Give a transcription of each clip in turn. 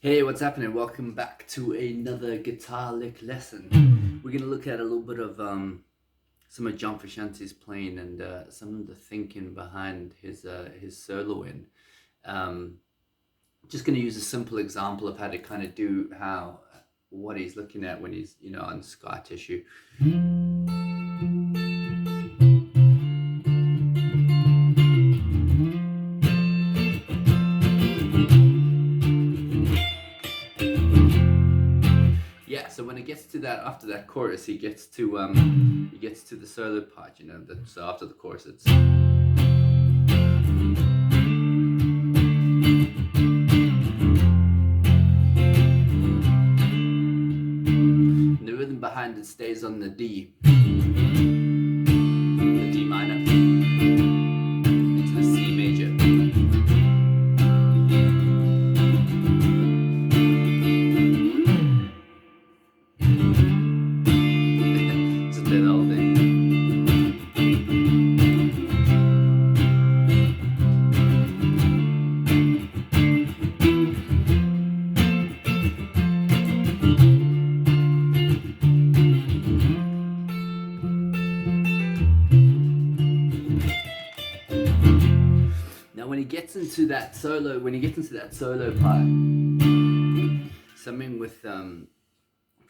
Hey, what's happening? Welcome back to another guitar lick lesson. We're gonna look at a little bit of some of John Frusciante's playing and some of the thinking behind his soloing. Um, just gonna use a simple example of how to kind of do what he's looking at when he's on scar tissue. Yeah, so when it gets to that, after that chorus, he gets to the solo part. So after the chorus, it's. And the rhythm behind it stays on the D minor, into the C major. Just play the whole thing. Now when he gets into that solo part, something with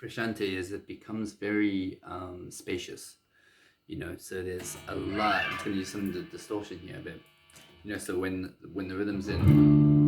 Frusciante is it becomes very spacious, so there's a lot. I'm going to use some of the distortion here a bit, so when the rhythm's in.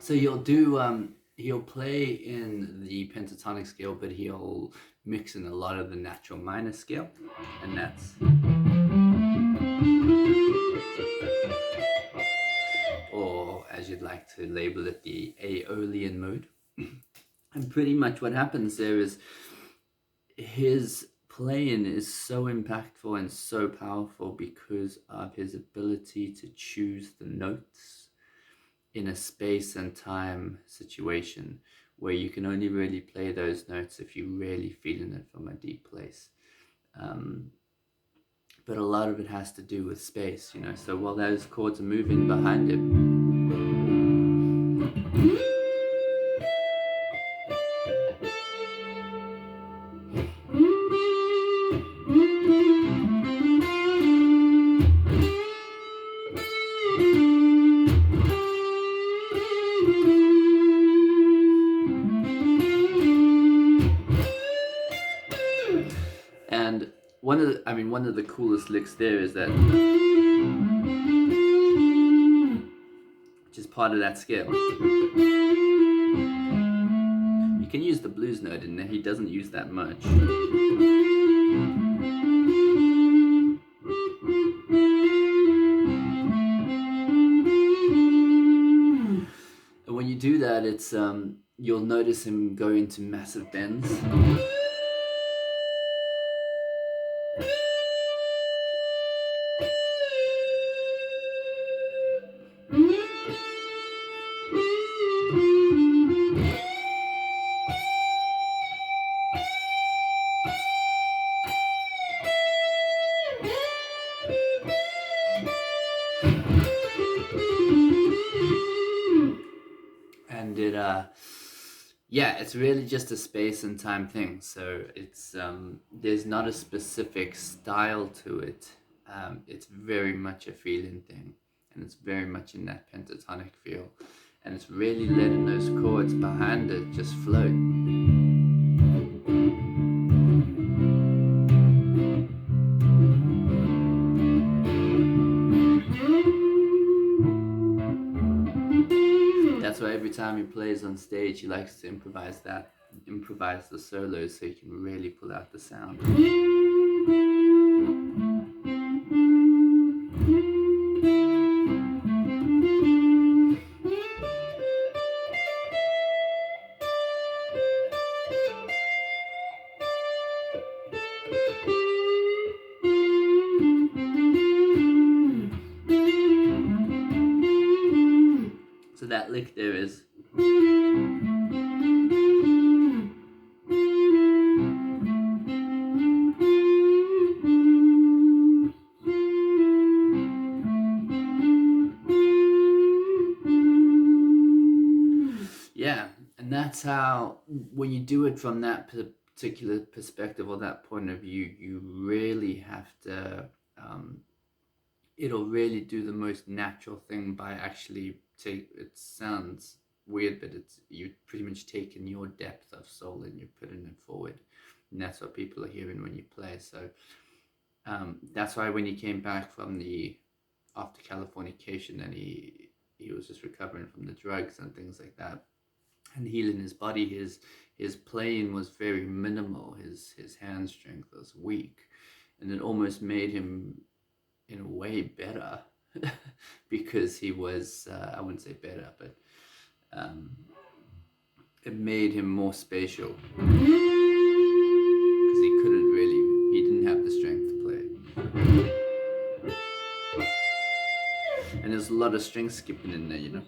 So he'll play in the pentatonic scale, but he'll mix in a lot of the natural minor scale, and that's, or as you'd like to label it, the Aeolian mode. And pretty much what happens there is his playing is so impactful and so powerful because of his ability to choose the notes in a space and time situation where you can only really play those notes if you're really feeling it from a deep place. But a lot of it has to do with space, so while those chords are moving behind him, and one of the coolest licks there is that, which is part of that scale. You can use the blues note in there. He doesn't use that much. And when you do that, it's you'll notice him go into massive bends. And it's really just a space and time thing. So it's there's not a specific style to it. It's very much a feeling thing, and it's very much in that pentatonic feel, and it's really letting those chords behind it just float. that's why every time he plays on stage, he likes to improvise the solos, so he can really pull out the sound. So that lick there is. Yeah, and that's how, when you do it from that particular perspective or that point of view, you really have to, it'll really do the most natural thing by actually it sounds weird, but it's, you've pretty much taken your depth of soul and you're putting it forward. And that's what people are hearing when you play. So that's why when he came back from after Californication, and he was just recovering from the drugs and things like that, and healing his body, his playing was very minimal. His hand strength was weak, and it almost made him, in a way, better because he was, I wouldn't say better, but it made him more spatial because he didn't have the strength to play. And there's a lot of string skipping in there, you know.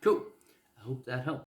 Cool. I hope that helped.